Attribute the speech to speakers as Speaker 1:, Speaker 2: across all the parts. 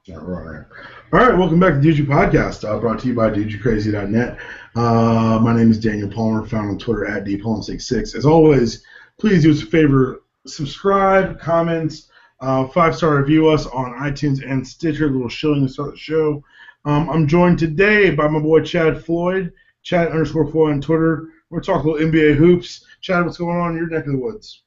Speaker 1: All right, welcome back to DG Podcast, brought to you by DGCrazy.net. My name is Daniel Palmer, found on Twitter at DPalm66. As always, please do us a favor, subscribe, comment, 5-star review us on iTunes and Stitcher, a little shilling to start the show. I'm joined today by my boy Chad Floyd, Chad_Floyd on Twitter. We're talking a little NBA hoops. Chad, what's going on in your neck of the woods?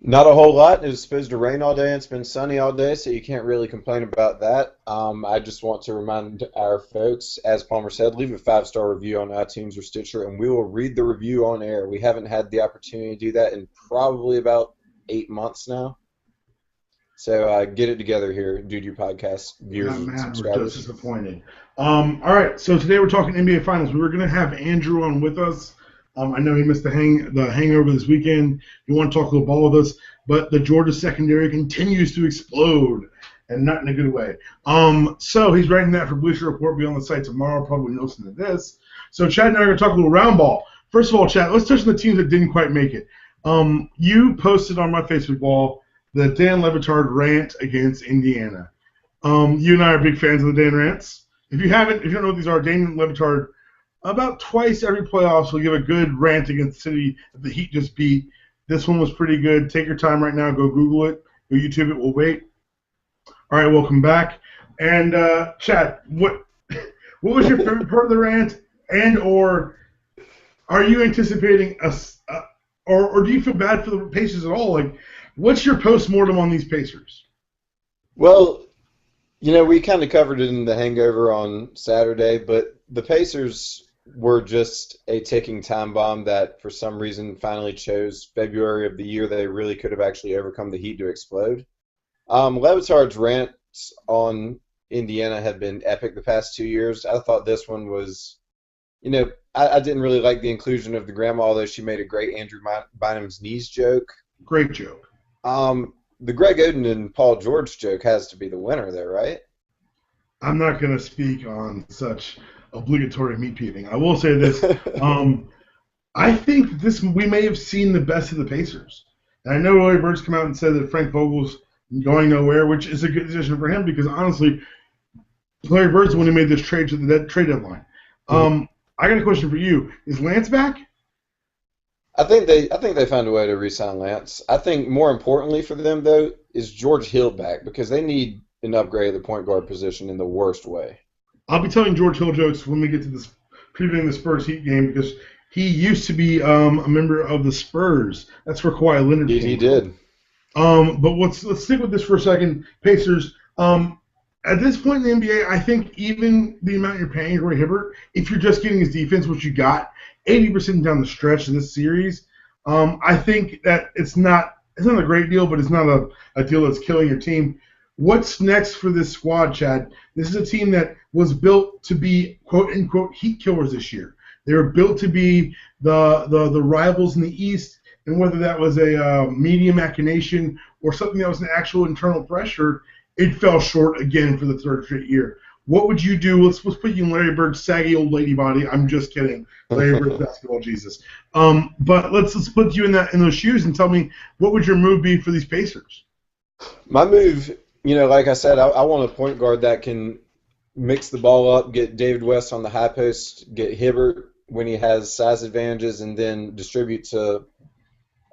Speaker 2: Not a whole lot. It was supposed to rain all day and it's been sunny all day, so you can't really complain about that. I just want to remind our folks, as Palmer said, leave a 5-star review on iTunes or Stitcher, and we will read the review on air. We haven't had the opportunity to do that in probably about 8 months now. So get it together here, Dude Your Podcast viewers and
Speaker 1: We're
Speaker 2: subscribers.
Speaker 1: just disappointed. All right, so today we're talking NBA Finals. We were going to have Andrew on with us. I know he missed the hangover this weekend. He wanted to talk a little ball with us, but the Georgia secondary continues to explode, and not in a good way. So he's writing that for Bleacher Report. Be on the site tomorrow, probably listening to this. So Chad and I are going to talk a little round ball. First of all, Chad, let's touch on the teams that didn't quite make it. You posted on my Facebook wall the Dan Le Batard rant against Indiana. You and I are big fans of the Dan rants. If you don't know what these are, Dan Le Batard, about twice every playoffs, will give a good rant against the city that the Heat just beat. This one was pretty good. Take your time right now. Go Google it. Go YouTube it. We'll wait. All right, welcome back. And Chad, what was your favorite part of the rant? And or are you anticipating or do you feel bad for the Pacers at all? Like, what's your post-mortem on these Pacers?
Speaker 2: Well, we kind of covered it in the hangover on Saturday, but the Pacers were just a ticking time bomb that for some reason finally chose February of the year they really could have actually overcome the Heat to explode. Le Batard's rants on Indiana have been epic the past 2 years. I thought this one was, I didn't really like the inclusion of the grandma, although she made a great Andrew Bynum's knees joke.
Speaker 1: Great joke.
Speaker 2: The Greg Oden and Paul George joke has to be the winner there, right?
Speaker 1: I'm not going to speak on such obligatory meat peeling. I will say this. I think we may have seen the best of the Pacers. And I know Larry Bird's come out and said that Frank Vogel's going nowhere, which is a good decision for him because, honestly, Larry Bird's the one who made this trade to the trade deadline. I got a question for you. Is Lance back?
Speaker 2: I think they found a way to re-sign Lance. I think more importantly for them, though, is George Hill back because they need an upgrade at the point guard position in the worst way.
Speaker 1: I'll be telling George Hill jokes when we get to this previewing the Spurs Heat game because he used to be a member of the Spurs. That's where Kawhi Leonard came
Speaker 2: He did.
Speaker 1: But let's stick with this for a second. Pacers. At this point in the NBA, I think even the amount you're paying Roy Hibbert, if you're just getting his defense, which you got 80% down the stretch of this series, I think that it's not a great deal, but it's not a deal that's killing your team. What's next for this squad, Chad? This is a team that was built to be quote-unquote heat killers this year. They were built to be the rivals in the East, and whether that was a media machination or something that was an actual internal pressure, it fell short again for the third straight year. What would you do? Let's put you in Larry Bird's saggy old lady body. I'm just kidding. Larry Bird's basketball Jesus. But let's put you in those shoes and tell me what would your move be for these Pacers?
Speaker 2: My move, like I said, I want a point guard that can mix the ball up, get David West on the high post, get Hibbert when he has size advantages, and then distribute to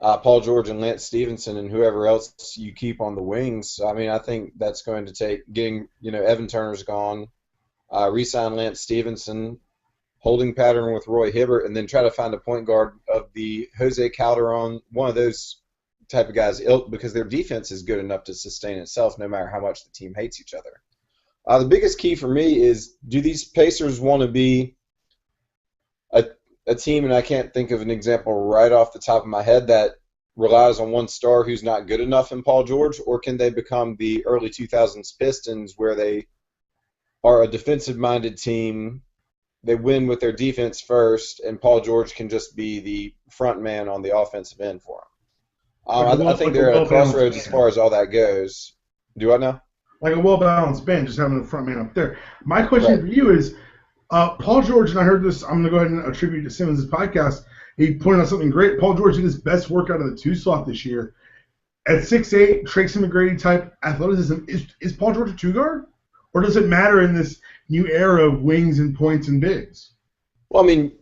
Speaker 2: Paul George and Lance Stevenson and whoever else you keep on the wings. I mean, I think that's going to take getting, Evan Turner's gone, re-sign Lance Stevenson, holding pattern with Roy Hibbert, and then try to find a point guard of the Jose Calderon, one of those type of guys, because their defense is good enough to sustain itself no matter how much the team hates each other. The biggest key for me is, do these Pacers want to be a team, and I can't think of an example right off the top of my head, that relies on one star who's not good enough in Paul George, or can they become the early 2000s Pistons where they are a defensive-minded team, they win with their defense first, and Paul George can just be the front man on the offensive end for them? I think they're at a crossroads as far as all that goes. Do I know?
Speaker 1: Like a well-balanced band, just having a front man up there. My question for you is, Paul George, and I heard this, I'm going to go ahead and attribute to Simmons' podcast, he pointed out something great. Paul George did his best work out of the two slot this year. At 6'8", Tracy McGrady type athleticism, is Paul George a two guard? Or does it matter in this new era of wings and points and bigs?
Speaker 2: Well, I mean,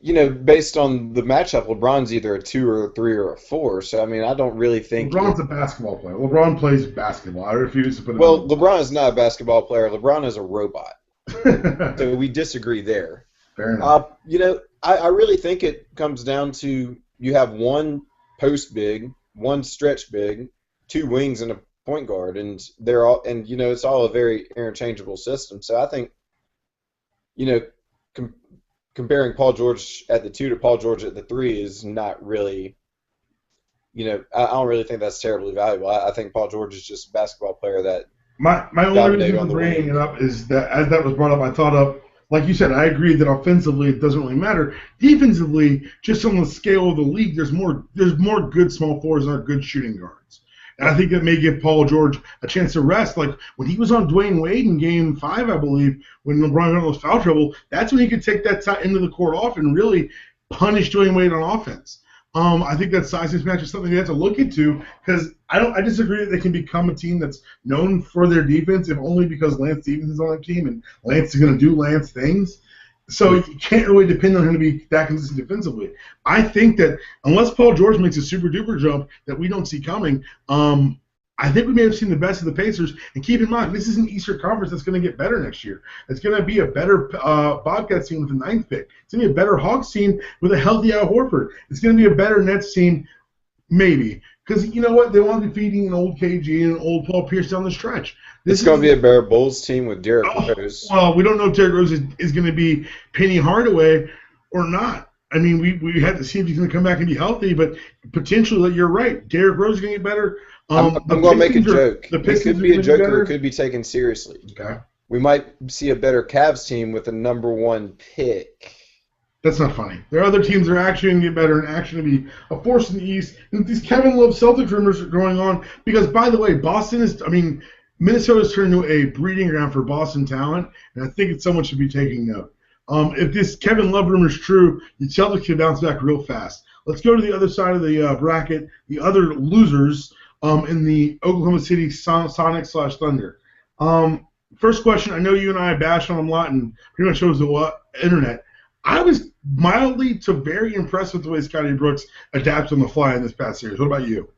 Speaker 2: based on the matchup, LeBron's either a 2 or a 3 or a 4. So, I mean, I don't really think
Speaker 1: LeBron's a basketball player. LeBron plays basketball. I refuse to put it
Speaker 2: Well, LeBron is not a basketball player. LeBron is a robot. So we disagree there.
Speaker 1: Fair enough.
Speaker 2: I really think it comes down to you have one post big, one stretch big, 2 wings, and a point guard, and it's all a very interchangeable system. So I think, comparing Paul George at the 2 to Paul George at the 3 is not really, I don't really think that's terribly valuable. I think Paul George is just a basketball player that
Speaker 1: my only reason for bringing it up is that as that was brought up, I thought of, like you said, I agree that offensively it doesn't really matter. Defensively, just on the scale of the league, there's more good small forwards than there are good shooting guards. And I think that may give Paul George a chance to rest. Like when he was on Dwayne Wade in Game 5, I believe, when LeBron got in those foul trouble, that's when he could take that end of the court off and really punish Dwayne Wade on offense. I think that size mismatch is something they have to look into because I disagree that they can become a team that's known for their defense, if only because Lance Stevens is on their team and Lance is going to do Lance things. So you can't really depend on him to be that consistent defensively. I think that unless Paul George makes a super duper jump that we don't see coming, I think we may have seen the best of the Pacers. And keep in mind, this is an Eastern Conference that's going to get better next year. It's going to be a better Bobcats team with the 9th pick. It's going to be a better Hawks team with a healthy Al Horford. It's going to be a better Nets team, maybe. Because you know what? They want to be feeding an old KG and an old Paul Pierce down the stretch.
Speaker 2: It's going to be a better Bulls team with Derrick Rose.
Speaker 1: Well, we don't know if Derrick Rose is going to be Penny Hardaway or not. I mean, we have to see if he's going to come back and be healthy, but potentially you're right. Derrick Rose is going to get better.
Speaker 2: I'm going to make a joke.
Speaker 1: The
Speaker 2: It could be a joke or it could be taken seriously.
Speaker 1: Okay.
Speaker 2: We might see a better Cavs team with a number 1 pick.
Speaker 1: That's not funny. There are other teams that are actually going to get better and actually be a force in the East. And these Kevin Love Celtics rumors are going on because, by the way, Minnesota's turned into a breeding ground for Boston talent, and I think someone should be taking note. If this Kevin Love rumor is true, the Celtics can bounce back real fast. Let's go to the other side of the bracket, the other losers in the Oklahoma City Sonics/Thunder. First question, I know you and I bashed on them a lot and pretty much shows the internet. I was mildly to very impressed with the way Scotty Brooks adapts on the fly in this past series. What about you?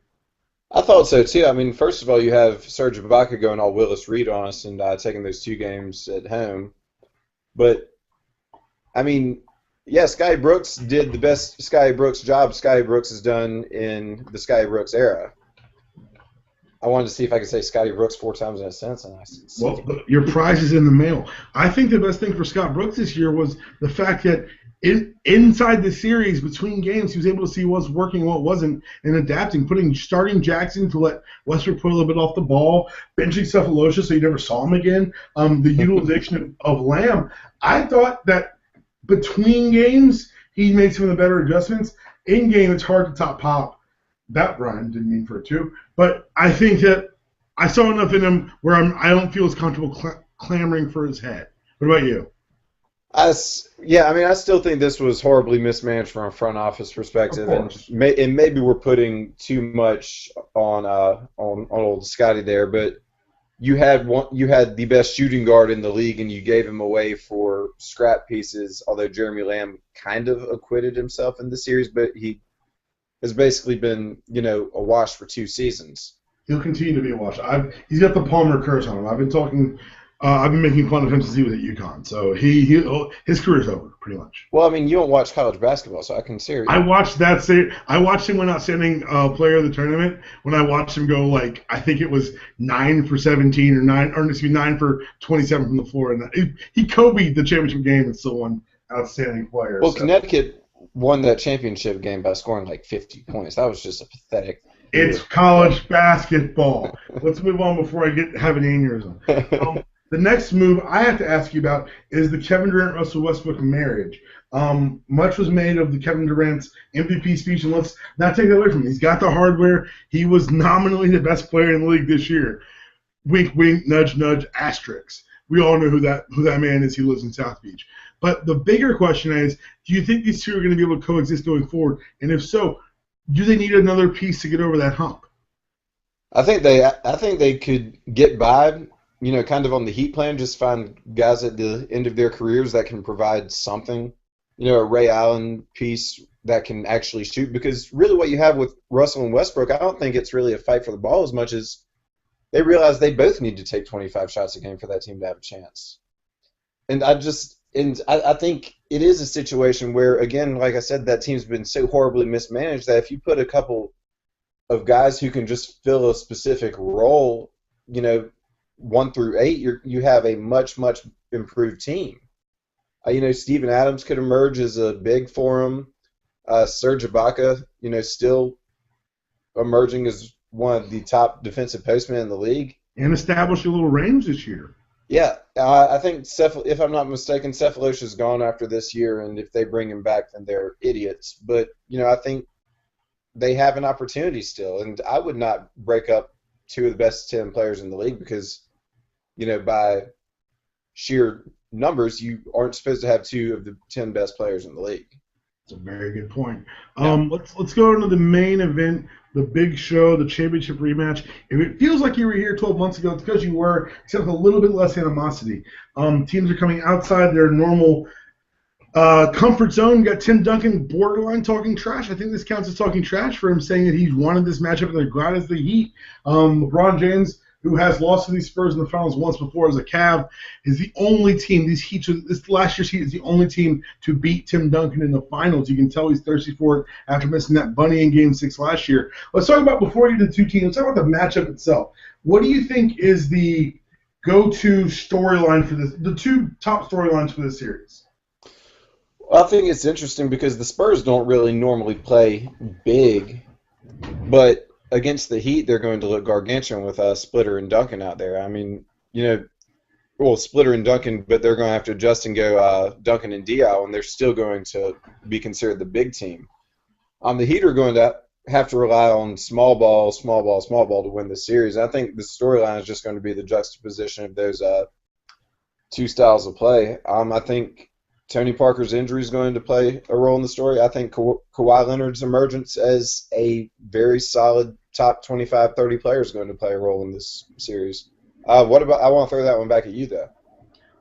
Speaker 2: I thought so, too. I mean, first of all, you have Serge Ibaka going all Willis Reed on us and taking those 2 games at home. But, I mean, yeah, Scotty Brooks did the best Scotty Brooks job Scotty Brooks has done in the Scotty Brooks era. I wanted to see if I could say Scotty Brooks 4 times in a sentence. And
Speaker 1: well, your prize is in the mail. I think the best thing for Scott Brooks this year was the fact that inside the series, between games, he was able to see what's working, what wasn't, and adapting, starting Jackson to let Westbrook put a little bit off the ball, benching Cephalosha so you never saw him again, the utilization of Lamb. I thought that between games, he made some of the better adjustments. In game, it's hard to top Pop. That Brian didn't mean for it too, but I think that I saw enough in him where I don't feel as comfortable clamoring for his head. What about you?
Speaker 2: I still think this was horribly mismanaged from a front office perspective, and maybe we're putting too much on old Scotty there. But you had the best shooting guard in the league, and you gave him away for scrap pieces. Although Jeremy Lamb kind of acquitted himself in the series, but he has basically been, a wash for 2 seasons.
Speaker 1: He'll continue to be a wash. He's got the Palmer curse on him. I've been making fun of him since he was at UConn. So his career's over, pretty much.
Speaker 2: Well, I mean, you don't watch college basketball, so I can see it.
Speaker 1: I watched that series. I watched him win outstanding player of the tournament when I watched him go, I think it was 9 for 17 or 9 for 27 from the floor. And he Kobe'd the championship game and still won outstanding player.
Speaker 2: Well, so. Connecticut won that championship game by scoring 50 points. That was just a pathetic.
Speaker 1: It's college basketball. Let's move on before I have an aneurysm. The next move I have to ask you about is the Kevin Durant-Russell Westbrook marriage. Much was made of the Kevin Durant's MVP speech, and let's not take that away from him. He's got the hardware. He was nominally the best player in the league this year. Wink, wink, nudge, nudge, asterisk. We all know who that man is. He lives in South Beach. But the bigger question is, do you think these two are going to be able to coexist going forward? And if so, do they need another piece to get over that hump?
Speaker 2: I think they could get by kind of on the Heat plan, just find guys at the end of their careers that can provide something. A Ray Allen piece that can actually shoot. Because really what you have with Russell and Westbrook, I don't think it's really a fight for the ball as much as they realize they both need to take 25 shots a game for that team to have a chance. And I think it is a situation where, again, like I said, that team's been so horribly mismanaged that if you put a couple of guys who can just fill a specific role, 1 through 8, you have a much, much improved team. Steven Adams could emerge as a big for him. Serge Ibaka, still emerging as one of the top defensive postmen in the league.
Speaker 1: And establish a little range this year.
Speaker 2: Yeah, I think, if I'm not mistaken, Cephalosha's gone after this year, and if they bring him back, then they're idiots. But, I think they have an opportunity still, and I would not break up 2 of the best 10 players in the league because, by sheer numbers, you aren't supposed to have 2 of the 10 best players in the league.
Speaker 1: That's a very good point. Let's go into the main event, the big show, the championship rematch. If it feels like you were here 12 months ago, it's because you were, except with a little bit less animosity. Teams are coming outside their normal comfort zone. You got Tim Duncan borderline talking trash. I think this counts as talking trash for him, saying that he's wanted this matchup and they're glad as the Heat. LeBron James, who has lost to these Spurs in the finals once before as a Cav, is the only team, this last year's Heat is the only team to beat Tim Duncan in the finals. You can tell he's thirsty for it after missing that bunny in Game 6 last year. Let's talk about, before we get to the 2 teams, let's talk about the matchup itself. What do you think is the go-to storyline for this, the 2 top storylines for this series?
Speaker 2: Well, I think it's interesting because the Spurs don't really normally play big, but against the Heat, they're going to look gargantuan with Splitter and Duncan out there. I mean, Splitter and Duncan, but they're going to have to adjust and go Duncan and Diaw, and they're still going to be considered the big team. The Heat are going to have to rely on small ball to win the series. I think the storyline is just going to be the juxtaposition of those 2 styles of play. I think Tony Parker's injury is going to play a role in the story. I think Kawhi Leonard's emergence as a very solid top 25, 30 player is going to play a role in this series. I want to throw that one back at you, though.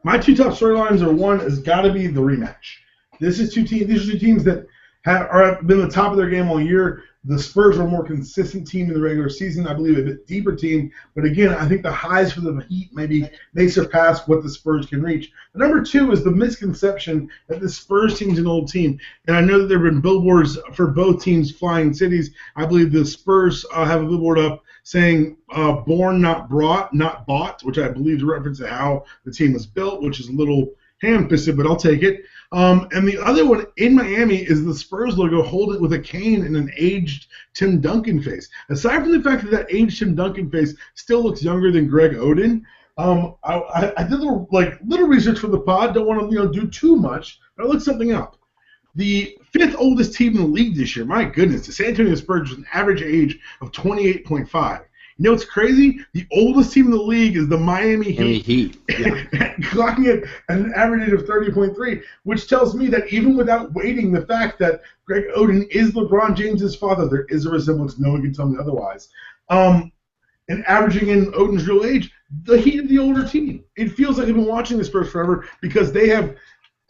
Speaker 1: My 2 top storylines are, one has got to be the rematch. These are 2 teams that have been the top of their game all year. The Spurs are a more consistent team in the regular season. I believe a bit deeper team. But again, I think the highs for the Heat may surpass what the Spurs can reach. But number 2 is the misconception that the Spurs team's an old team. And I know that there have been billboards for both teams flying cities. I believe the Spurs have a billboard up saying born, not brought, not bought, which I believe is a reference to how the team was built, which is a little ham-fisted, but I'll take it. And the other one in Miami is the Spurs logo holding with a cane and an aged Tim Duncan face. Aside from the fact that aged Tim Duncan face still looks younger than Greg Oden, I did little research for the pod. Don't want to do too much, but I looked something up. The 5th oldest team in the league this year, my goodness, the San Antonio Spurs with an average age of 28.5. You know what's crazy? The oldest team in the league is the Miami Heat. Yeah. Clocking it at an average age of 30.3, which tells me that even without weighting the fact that Greg Oden is LeBron James' father, there is a resemblance. No one can tell me otherwise. And averaging in Oden's real age, the Heat are the older team. It feels like I've been watching the Spurs forever because they have,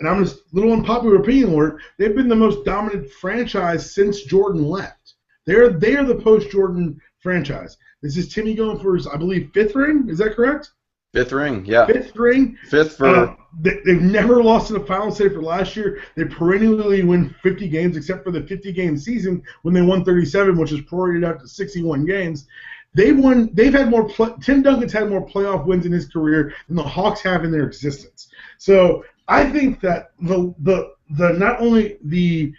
Speaker 1: and I'm just a little unpopular opinion alert, they've been the most dominant franchise since Jordan left. They're the post-Jordan franchise. This is Timmy going for his, I believe, 5th ring. Is that correct?
Speaker 2: 5th ring, yeah.
Speaker 1: 5th ring.
Speaker 2: 5th for.
Speaker 1: They've never lost in the finals save for last year. They perennially win 50 games, except for the 50-game season when they won 37, which is prorated out to 61 games. They've had more. Tim Duncan's had more playoff wins in his career than the Hawks have in their existence. So I think that the not only the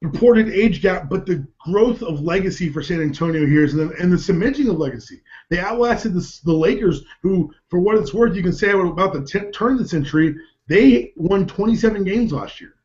Speaker 1: purported age gap, but the growth of legacy for San Antonio here and the cementing of legacy. They outlasted the Lakers, who, for what it's worth, you can say about the turn of the century, they won 27 games last year.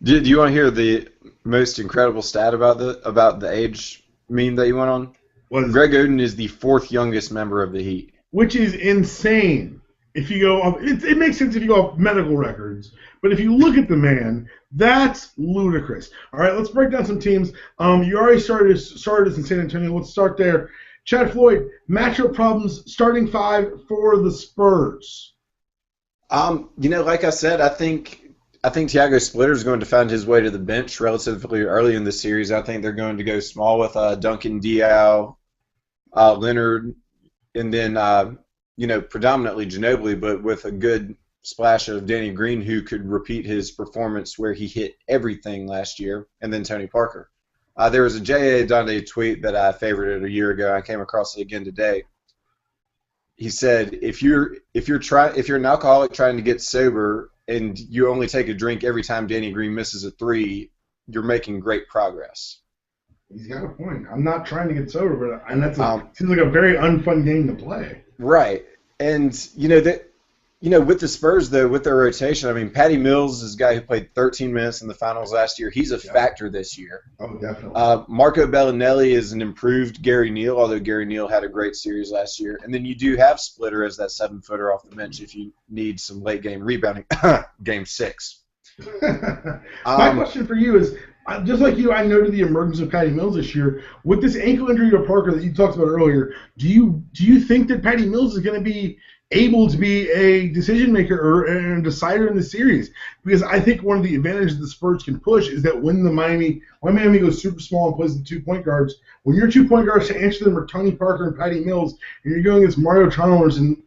Speaker 2: Do you want to hear the most incredible stat about the age meme that you went on? Greg Oden is the 4th youngest member of the Heat,
Speaker 1: which is insane. If you go off, it makes sense if you go off medical records, but if you look at the man, that's ludicrous. All right, let's break down some teams. You already started us in San Antonio. Let's start there. Chad Floyd, matchup problems, starting five for the Spurs.
Speaker 2: Like I said, I think Thiago Splitter is going to find his way to the bench relatively early in the series. I think they're going to go small with Duncan Diao, Leonard, and then predominantly Ginobili, but with a good splash of Danny Green, who could repeat his performance where he hit everything last year, and then Tony Parker. There was a J.A. Donde tweet that I favorited a year ago. I came across it again today. He said, if you're an alcoholic trying to get sober and you only take a drink every time Danny Green misses a three, you're making great progress.
Speaker 1: He's got a point. I'm not trying to get sober, but seems like a very unfun game to play.
Speaker 2: Right, and with the Spurs though, with their rotation, I mean, Patty Mills is a guy who played 13 minutes in the finals last year. He's a factor this year.
Speaker 1: Oh, definitely.
Speaker 2: Marco Bellinelli is an improved Gary Neal, although Gary Neal had a great series last year. And then you do have Splitter as that 7-footer off the bench if you need some late game rebounding. Game 6.
Speaker 1: My question for you is, just like you, I noted the emergence of Patty Mills this year. With this ankle injury to Parker that you talked about earlier, do you think that Patty Mills is going to be able to be a decision maker or a decider in the series? Because I think one of the advantages the Spurs can push is that when Miami goes super small and plays the 2 point guards, when your 2 point guards to answer them are Tony Parker and Patty Mills, and you're going against Mario Chalmers and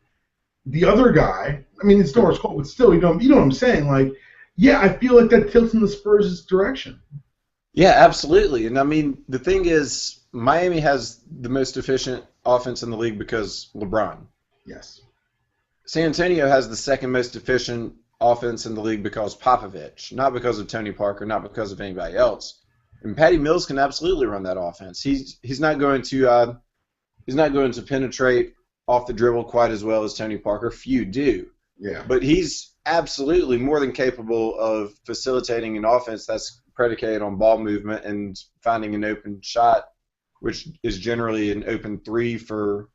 Speaker 1: the other guy, I mean, it's Norris Cole, but still, you know what I'm saying? Like, yeah, I feel like that tilts in the Spurs' direction.
Speaker 2: Yeah, absolutely. And I mean, the thing is, Miami has the most efficient offense in the league because LeBron.
Speaker 1: Yes.
Speaker 2: San Antonio has the second most efficient offense in the league because Popovich, not because of Tony Parker, not because of anybody else. And Patty Mills can absolutely run that offense. He's not going to penetrate off the dribble quite as well as Tony Parker. Few do.
Speaker 1: Yeah.
Speaker 2: But he's absolutely more than capable of facilitating an offense that's predicated on ball movement and finding an open shot, which is generally an open three for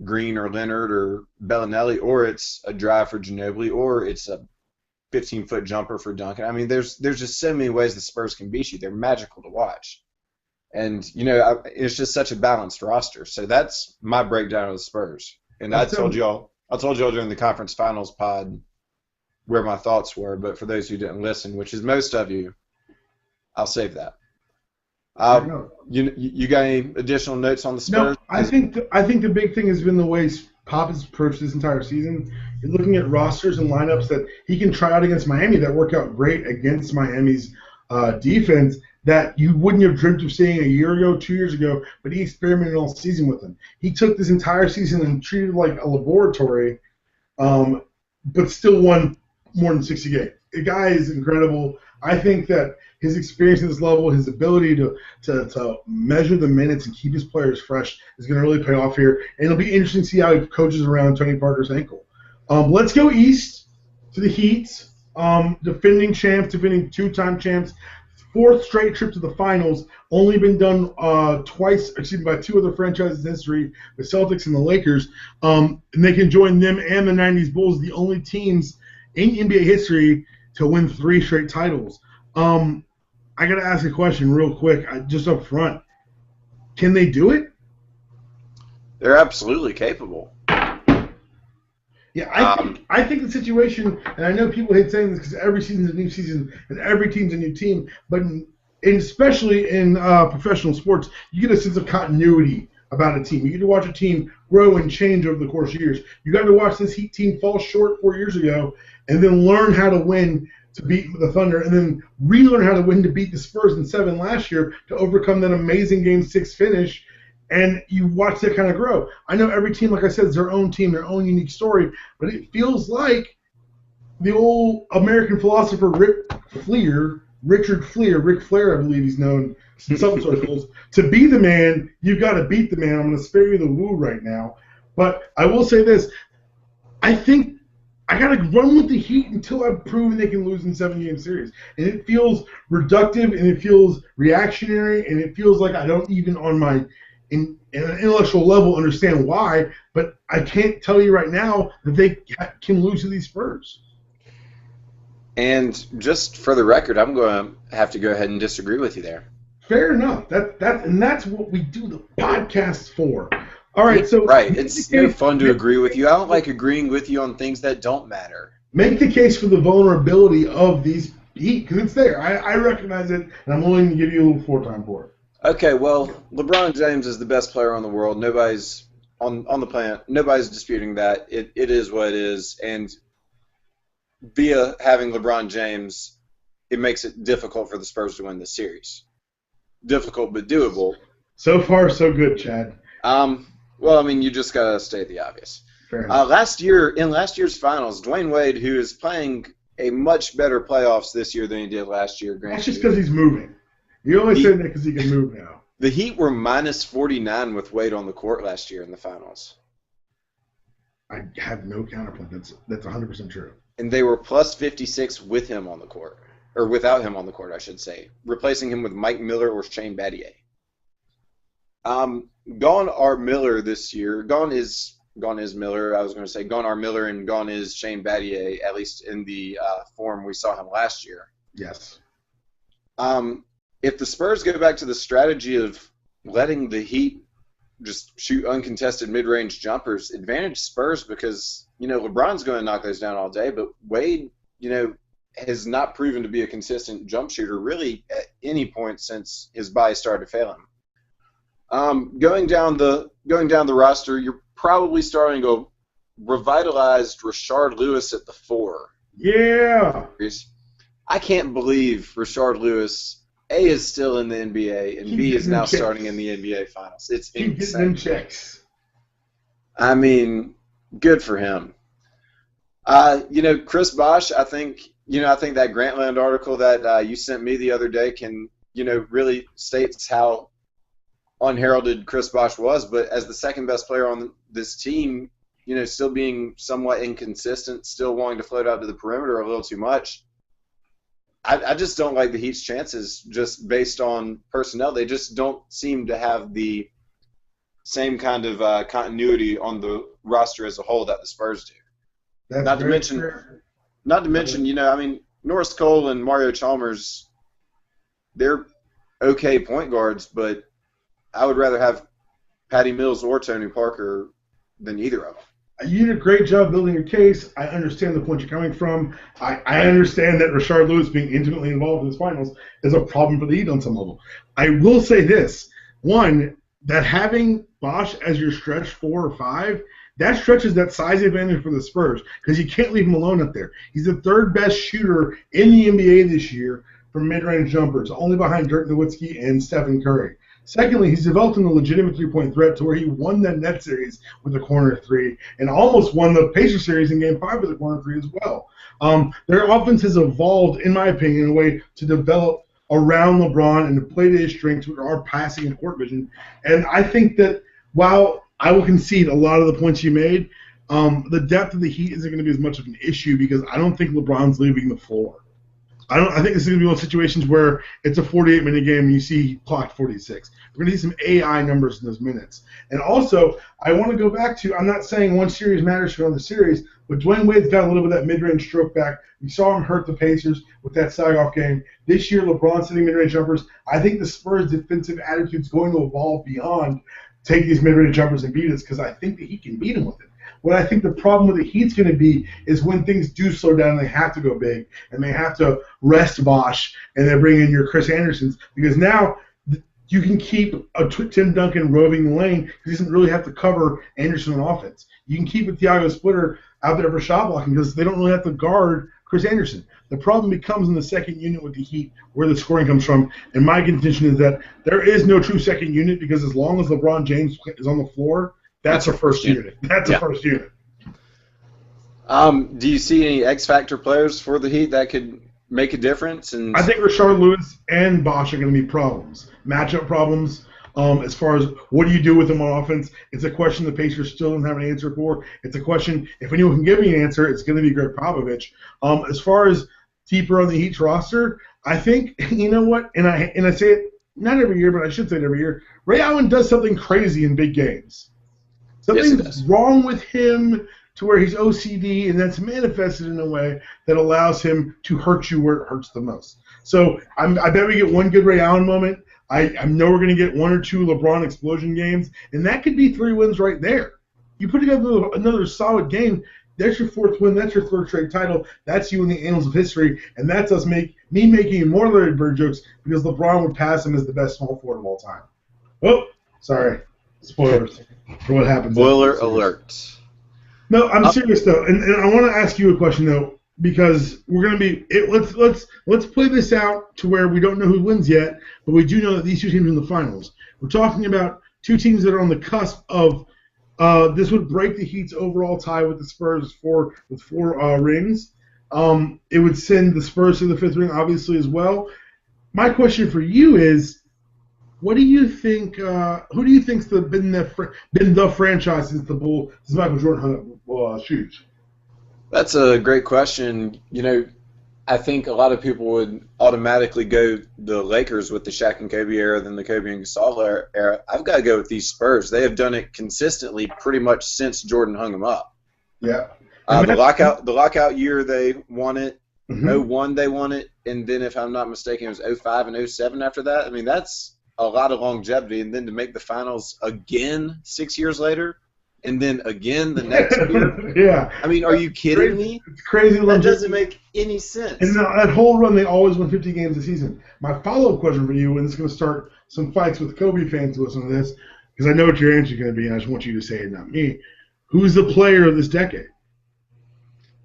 Speaker 2: Green or Leonard or Bellinelli, or it's a drive for Ginobili, or it's a 15-foot jumper for Duncan. I mean, there's just so many ways the Spurs can beat you. They're magical to watch. And, it's just such a balanced roster. So that's my breakdown of the Spurs. And I told y'all during the conference finals pod where my thoughts were, but for those who didn't listen, which is most of you, I'll save that. You got any additional notes on the Spurs?
Speaker 1: No, I think the big thing has been the way Pop has approached this entire season. You're looking at rosters and lineups that he can try out against Miami that work out great against Miami's defense that you wouldn't have dreamt of seeing a year ago, 2 years ago, but he experimented all season with them. He took this entire season and treated it like a laboratory, but still won more than 60 games. The guy is incredible. I think that his experience at this level, his ability to measure the minutes and keep his players fresh is going to really pay off here. And it'll be interesting to see how he coaches around Tony Parker's ankle. Let's go east to the Heat. Defending champs, defending two-time champs. 4th straight trip to the finals. Only been done by 2 other franchises in history, the Celtics and the Lakers. And they can join them and the 90s Bulls, the only teams in NBA history to win 3 straight titles. I got to ask a question real quick, just up front. Can they do it?
Speaker 2: They're absolutely capable.
Speaker 1: Yeah, I think the situation, and I know people hate saying this because every season's a new season and every team's a new team, but especially in professional sports, you get a sense of continuity about a team. You get to watch a team grow and change over the course of years. You got to watch this Heat team fall short 4 years ago and then learn how to win to beat the Thunder, and then relearn how to win to beat the Spurs in 7 last year to overcome that amazing Game 6 finish, and you watch that kind of grow. I know every team, like I said, is their own team, their own unique story, but it feels like the old American philosopher Ric Flair, I believe he's known in some circles, to be the man, you've got to beat the man. I'm going to spare you the woo right now. But I will say this, I think I got to run with the Heat until I've proven they can lose in 7-game series. And it feels reductive, and it feels reactionary, and it feels like I don't even on my an intellectual level understand why, but I can't tell you right now that they can lose to these Spurs.
Speaker 2: And just for the record, I'm going to have to go ahead and disagree with you there.
Speaker 1: Fair enough. That's what we do the podcast for. All right, so
Speaker 2: Right. It's no fun to agree with you. I don't like agreeing with you on things that don't matter.
Speaker 1: make the case for the vulnerability of these Heat because it's there. I recognize it, and I'm willing to give you a little floor time for it.
Speaker 2: Okay, well, LeBron James is the best player on the world. Nobody's on the planet. Nobody's disputing that. It is what it is. And via having LeBron James, it makes it difficult for the Spurs to win this series. Difficult but doable.
Speaker 1: So far, so good, Chad.
Speaker 2: Well, I mean, you just gotta state the obvious.
Speaker 1: Fair enough.
Speaker 2: Last year's finals, Dwayne Wade, who is playing a much better playoffs this year than he did last year.
Speaker 1: That's just because he's moving. You only say that because he can move now.
Speaker 2: The Heat were minus 49 with Wade on the court last year in the finals.
Speaker 1: I have no counterpoint. That's 100% true.
Speaker 2: And they were plus 56 with him on the court. Or without him on the court, I should say. Replacing him with Mike Miller or Shane Battier. Gone are Miller this year. Gone is Miller. I was going to say gone are Miller and gone is Shane Battier, at least in the form we saw him last year.
Speaker 1: Yes.
Speaker 2: If the Spurs go back to the strategy of letting the Heat just shoot uncontested mid-range jumpers, advantage Spurs because, LeBron's going to knock those down all day, but Wade, has not proven to be a consistent jump shooter really at any point since his body started failing. Going down the roster, you're probably starting to revitalized Rashard Lewis at the 4.
Speaker 1: Yeah.
Speaker 2: I can't believe Rashard Lewis A is still in the NBA and B is now starting in the NBA Finals. It's
Speaker 1: Keep
Speaker 2: insane.
Speaker 1: getting them checks.
Speaker 2: I mean, good for him. Chris Bosh, I think that Grantland article that you sent me the other day can, really states how unheralded Chris Bosh was, but as the second best player on this team, still being somewhat inconsistent, still wanting to float out to the perimeter a little too much. I just don't like the Heat's chances just based on personnel. They just don't seem to have the same kind of continuity on the roster as a whole that the Spurs do.
Speaker 1: That's
Speaker 2: Not to mention, Norris Cole and Mario Chalmers, they're okay point guards, but I would rather have Patty Mills or Tony Parker than either of them.
Speaker 1: You did a great job building your case. I understand the point you're coming from. I understand that Rashard Lewis being intimately involved in this finals is a problem for the Heat on some level. I will say this. One, that having Bosh as your stretch 4 or 5, that stretches that size advantage for the Spurs because you can't leave him alone up there. He's the third best shooter in the NBA this year for mid-range jumpers, only behind Dirk Nowitzki and Stephen Curry. Secondly, he's developed a legitimate three-point threat to where he won that net series with a corner 3 and almost won the Pacers series in Game 5 with a corner 3 as well. Their offense has evolved, in my opinion, in a way to develop around LeBron and to play to his strengths, which are passing and court vision. And I think that while I will concede a lot of the points you made, the depth of the Heat isn't going to be as much of an issue because I don't think LeBron's leaving the floor. I think this is going to be one of those situations where it's a 48-minute game and you see he clocked 46. We're going to see some AI numbers in those minutes. And also, I want to go back to, I'm not saying one series matters for another series, but Dwayne Wade's got a little bit of that mid-range stroke back. You saw him hurt the Pacers with that sag-off game. This year, LeBron's hitting mid-range jumpers. I think the Spurs' defensive attitude is going to evolve beyond take these mid-range jumpers and beat us because I think that he can beat him with it. What I think the problem with the Heat's going to be is when things do slow down and they have to go big and they have to rest Bosh and they bring in your Chris Andersons because now you can keep a Tim Duncan roving the lane because he doesn't really have to cover Anderson on offense. You can keep a Thiago Splitter out there for shot blocking because they don't really have to guard Chris Anderson. The problem becomes in the second unit with the Heat where the scoring comes from, and my contention is that there is no true second unit because as long as LeBron James is on the floor, that's a first unit. That's a first unit.
Speaker 2: Do you see any X factor players for the Heat that could make a difference? And
Speaker 1: I think Rashard Lewis and Bosh are going to be problems, matchup problems. As far as what do you do with them on offense, it's a question the Pacers still don't have an answer for. It's a question, if anyone can give me an answer, it's going to be Greg Popovich. As far as deeper on the Heat's roster, I think, you know what, and I say it not every year, but I should say it every year, Ray Allen does something crazy in big games. Something's wrong with him to where he's OCD, and that's manifested in a way that allows him to hurt you where it hurts the most. So I bet we get one good Ray Allen moment. I know we're going to get 1 or 2 LeBron explosion games, and that could be 3 wins right there. You put together another solid game, that's your 4th win, that's your 3rd straight title, that's you in the annals of history, and that's me making more Larry Bird jokes because LeBron would pass him as the best small forward of all time. Oh, sorry. Spoilers for what happens.
Speaker 2: Spoiler alert.
Speaker 1: No, I'm serious though, and I want to ask you a question though, because we're gonna be. Let's play this out to where we don't know who wins yet, but we do know that these 2 teams are in the finals. We're talking about 2 teams that are on the cusp of. This would break the Heat's overall tie with the Spurs with 4 rings. It would send the Spurs to the 5th ring, obviously as well. My question for you is, what do you think? Who do you think's been the franchise since Michael Jordan hung up shoes?
Speaker 2: That's a great question. I think a lot of people would automatically go the Lakers with the Shaq and Kobe era than the Kobe and Gasol era. I've got to go with these Spurs. They have done it consistently pretty much since Jordan hung them up.
Speaker 1: Yeah.
Speaker 2: The lockout year they won it.
Speaker 1: Mm-hmm.
Speaker 2: 01 they won it, and then if I'm not mistaken, it was 05 and 07 after that. I mean, that's a lot of longevity, and then to make the finals again 6 years later, and then again the next year.
Speaker 1: Yeah.
Speaker 2: I mean, are you kidding me?
Speaker 1: It's crazy.
Speaker 2: That doesn't make any sense.
Speaker 1: And that whole run, they always win 50 games a season. My follow-up question for you, and it's going to start some fights with Kobe fans to listen to this, because I know what your answer is going to be, and I just want you to say it, not me. Who's the player of this decade?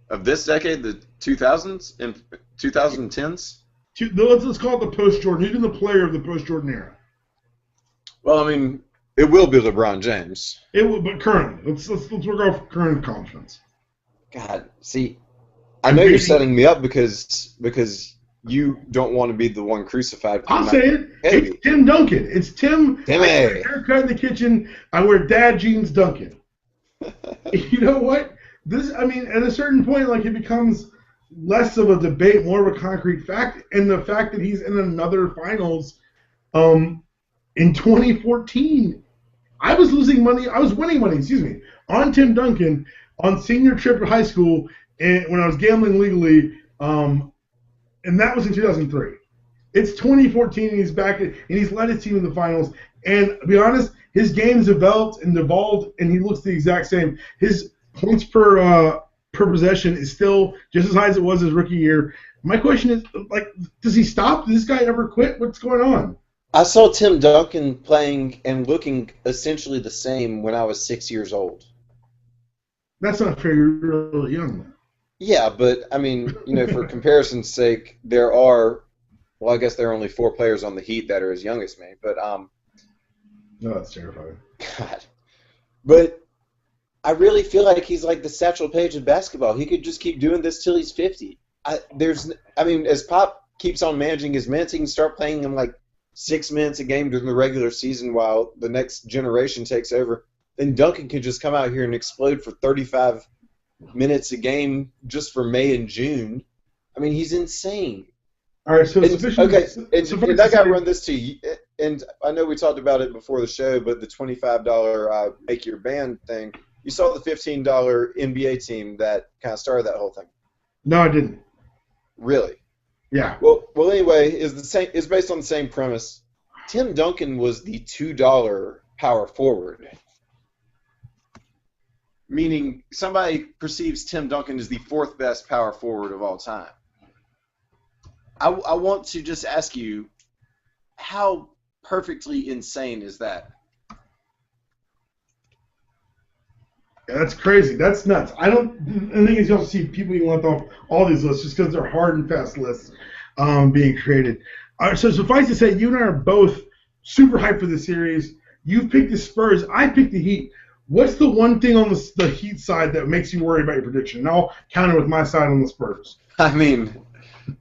Speaker 2: Of this decade, the 2000s and 2010s?
Speaker 1: Let's call it the post-Jordan. Who's been the player of the post-Jordan era?
Speaker 2: Well, I mean, it will be LeBron James.
Speaker 1: It will, but currently, let's work off current accomplishments.
Speaker 2: God, see, I know you're setting me up because you don't want to be the one crucified.
Speaker 1: I'll say it. It's Tim Duncan. It's Tim.
Speaker 2: Timmy.
Speaker 1: I wear a haircut in the kitchen. I wear dad jeans Duncan. You know what? At a certain point, like, it becomes less of a debate, more of a concrete fact, and the fact that he's in another finals, in 2014, I was winning money, on Tim Duncan on senior trip to high school, and when I was gambling legally, and that was in 2003. It's 2014, and he's back, and he's led his team in the finals. And to be honest, his game's developed and evolved, and he looks the exact same. His points per possession is still just as high as it was his rookie year. My question is, like, does he stop? Does this guy ever quit? What's going on?
Speaker 2: I saw Tim Duncan playing and looking essentially the same when I was 6 years old.
Speaker 1: That's not fair. You're really young now.
Speaker 2: Yeah, but, I mean, for comparison's sake, I guess there are only 4 players on the Heat that are as young as me. But,
Speaker 1: No, that's terrifying.
Speaker 2: God. But I really feel like he's like the Satchel Paige of basketball. He could just keep doing this till he's 50. As Pop keeps on managing his minutes, he can start playing him like 6 minutes a game during the regular season while the next generation takes over. Then Duncan can just come out here and explode for 35 minutes a game just for May and June. I mean, he's insane.
Speaker 1: All right, so
Speaker 2: and I got to run this to you. And I know we talked about it before the show, but the $25 make your band thing, you saw the $15 NBA team that kind of started that whole thing.
Speaker 1: No, I didn't.
Speaker 2: Really?
Speaker 1: Yeah.
Speaker 2: Well, anyway, it's based on the same premise. Tim Duncan was the $2 power forward, meaning somebody perceives Tim Duncan as the 4th best power forward of all time. I want to just ask you, how perfectly insane is that?
Speaker 1: Yeah, that's crazy. That's nuts. I think you also see people you want off all these lists just because they're hard and fast lists being created. All right, so suffice to say, you and I are both super hyped for the series. You've picked the Spurs. I picked the Heat. What's the one thing on the Heat side that makes you worry about your prediction? And I'll counter with my side on the Spurs.
Speaker 2: I mean,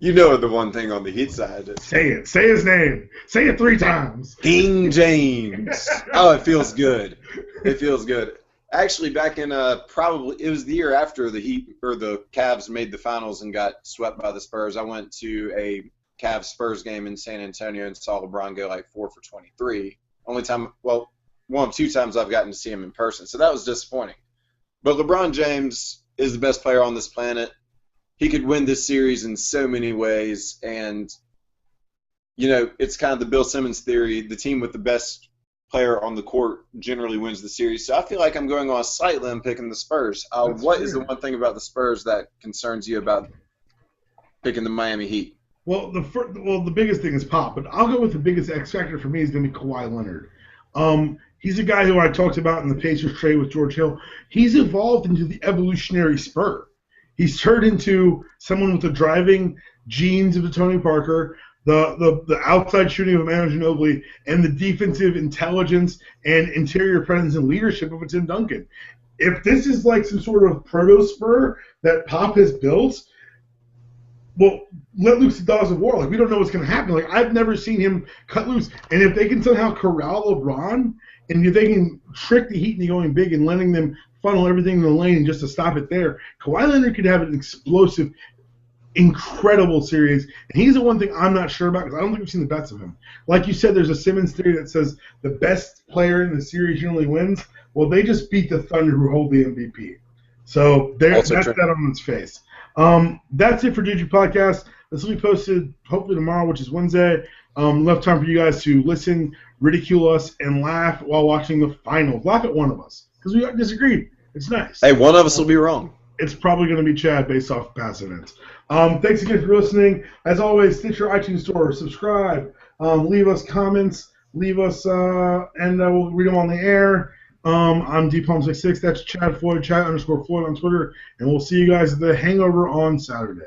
Speaker 2: you know the one thing on the Heat side.
Speaker 1: Say it. Say his name. Say it 3 times.
Speaker 2: King James. Oh, it feels good. It feels good. Actually, back in it was the year after the Heat or the Cavs made the finals and got swept by the Spurs. I went to a Cavs Spurs game in San Antonio and saw LeBron go like 4 for 23. Only time, well, 1 of 2 times I've gotten to see him in person. So that was disappointing. But LeBron James is the best player on this planet. He could win this series in so many ways, and it's kind of the Bill Simmons theory. The team with the best player on the court generally wins the series. So I feel like I'm going on a slight limb picking the Spurs. What is the one thing about the Spurs that concerns you about picking the Miami Heat?
Speaker 1: Well, the biggest thing is Pop, but I'll go with the biggest X factor for me is going to be Kawhi Leonard. He's a guy who I talked about in the Pacers trade with George Hill. He's evolved into the evolutionary Spur. He's turned into someone with the driving genes of a Tony Parker, the outside shooting of a Manu Ginobili, and the defensive intelligence and interior presence and leadership of a Tim Duncan. If this is like some sort of proto-Spur that Pop has built, well, let loose the dogs of war. Like, we don't know what's going to happen. Like, I've never seen him cut loose. And if they can somehow corral LeBron, and if they can trick the Heat into going big and letting them funnel everything in the lane just to stop it there, Kawhi Leonard could have an explosive, incredible series. And he's the one thing I'm not sure about because I don't think we've seen the best of him. Like you said, there's a Simmons theory that says the best player in the series generally wins. Well, they just beat the Thunder who hold the MVP. So that's that on its face. That's it for DG Podcast. This will be posted hopefully tomorrow, which is Wednesday. Enough time for you guys to listen, ridicule us, and laugh while watching the finals. Laugh at one of us because we disagreed. It's nice.
Speaker 2: Hey, one of us will be wrong.
Speaker 1: It's probably going to be Chad based off past events. Thanks again for listening. As always, Stitcher, iTunes Store, subscribe, leave us comments, and we'll read them on the air. I'm DPalm66. That's Chad Floyd, Chad_Floyd on Twitter, and we'll see you guys at the Hangover on Saturday.